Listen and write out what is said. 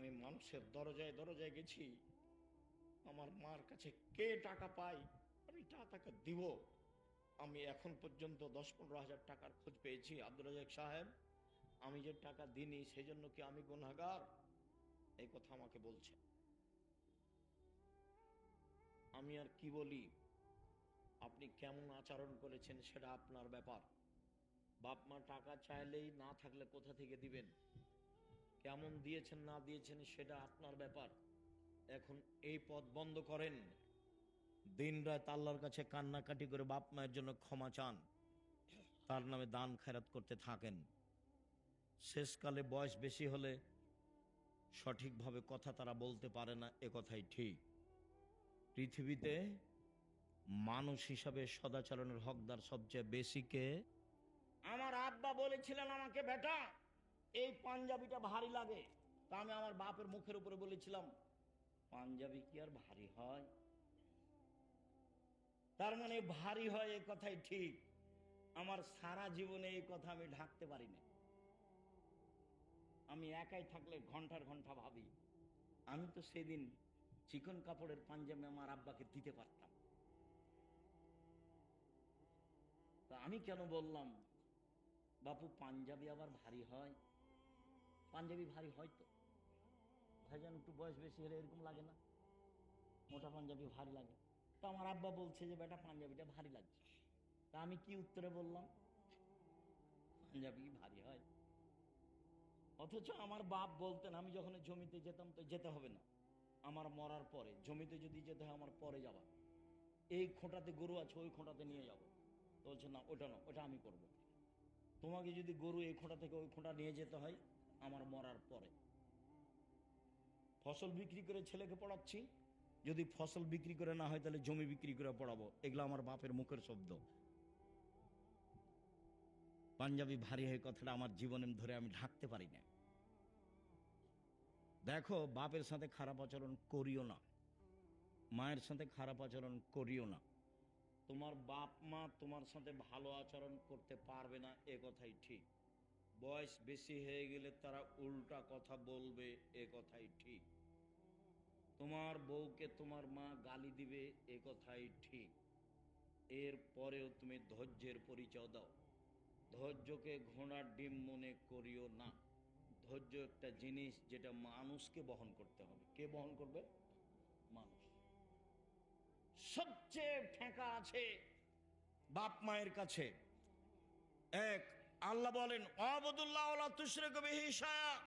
আমি মানুষের দরজায় দরজায় গেছি, আমার মার কাছে কে টাকা পায় আমি টাকা দিব। আমি এখন পর্যন্ত 10-15 হাজার টাকার খোঁজ পেয়েছি। আব্দুল রাজাক সাহেব, আমি যে টাকা দিইনি সেজন্য কি আমি গুনাহগার? এই কথা আমাকে বলছে। আমি আর কি বলি? আপনি কেমন আচরণ করেছেন সেটা আপনার ব্যাপার। বাপ মা টাকা চাইলেই না থাকলে কোথা থেকে দিবেন? কেমন দিয়েছেন না দিয়েছেন সেটা আপনার ব্যাপার। এখন এই পথ বন্ধ করেন, দিন রাত আল্লাহর কাছে কান্নাকাটি করে বাপ মায়ের জন্য ক্ষমা চান, তার নামে দান খেরাত করতে থাকেন। শেষকালে বয়স বেশি হলে সঠিকভাবে কথা তারা বলতে পারে না, এ কথাই ঠিক। পৃথিবীতে মানুষ হিসাবে সদাচরণের হকদার সবচেয়ে বেশি কে? আমার আব্বা বলেছিলেন আমাকে, বেটা এই পাঞ্জাবিটা ভারী লাগে। তা আমি আমার বাপের মুখের উপরে বলেছিলাম, পাঞ্জাবি কি আর ভারী হয়? তার মানে ভারী হয়, এই কথাই ঠিক। আমার সারা জীবনে এই কথা আমি ঢাকতে পারি না। আমি একাই থাকলে ঘন্টার ঘন্টা ভাবি, আমি তো সেদিন চিকন কাপড়ের পাঞ্জাবি আমার আব্বাকে দিতে পারতাম। তা আমি কেন বললাম বাপু পাঞ্জাবি আবার ভারী হয়? পাঞ্জাবি ভারী হয় তো ভাইজান, একটু বয়স বেশি হলে এরকম লাগে না? মোটা পাঞ্জাবি ভারী লাগে। তো আমার আব্বা বলছে যে বেটা পাঞ্জাবিটা ভারী লাগছে। তা আমি কি উত্তরে বললাম? পাঞ্জাবি ভারী হয়। অথচ আমার বাপ বলতেন, আমি যখন জমিতে যেতাম তো যেতে হবে না, আমার মরার পরে জমিতে যদি যেতে হয় আমার পরে যাবা, এই খোঁটাতে গরু আছে ওই খোঁটাতে নিয়ে যাব। তো বলছে না ওটা না, ওটা আমি করব। তোমাকে যদি গরু এই খোঁটা থেকে ওই খোঁটা নিয়ে যেতে হয় আমার মরার পরে। ফসল বিক্রি করে ছেলেকে পড়াচ্ছি, যদি ফসল বিক্রি করে না হয় তাহলে জমি বিক্রি করে পড়াবো। এগুলো আমার বাপের মুখের শব্দ। পাঞ্জাবি ভারী হয়ে কথাটা আমার জীবনে ধরে আমি ঢাকতে পারি না। দেখো, বাপের সাথে খারাপ আচরণ করিও না, মায়ের সাথে খারাপ আচরণ করিও না। তোমার বাপ মা তোমার সাথে ভালো আচরণ করতে পারবে না, এ কথাই ঠিক। বয়স বেশি হয়ে গেলে তারা উল্টা কথা বলবে, এ কথাই ঠিক। তোমার বউকে তোমার মা গালি দিবে, এ কথাই ঠিক। এর পরেও তুমি ধৈর্যের পরিচয় দাও। ধৈর্যকে ঘোড়ার ডিম মনে করিও না। ধৈর্য একটা জিনিস যেটা মানুষকে বহন করতে হবে। কে বহন করবে? মানুষ। সবচেয়ে ঠেকা আছে বাপ মায়ের কাছে। এক, আল্লাহ বলেন, আবুদুল্লাহ ওয়া লা তুশরিকু বিহি শাইআ।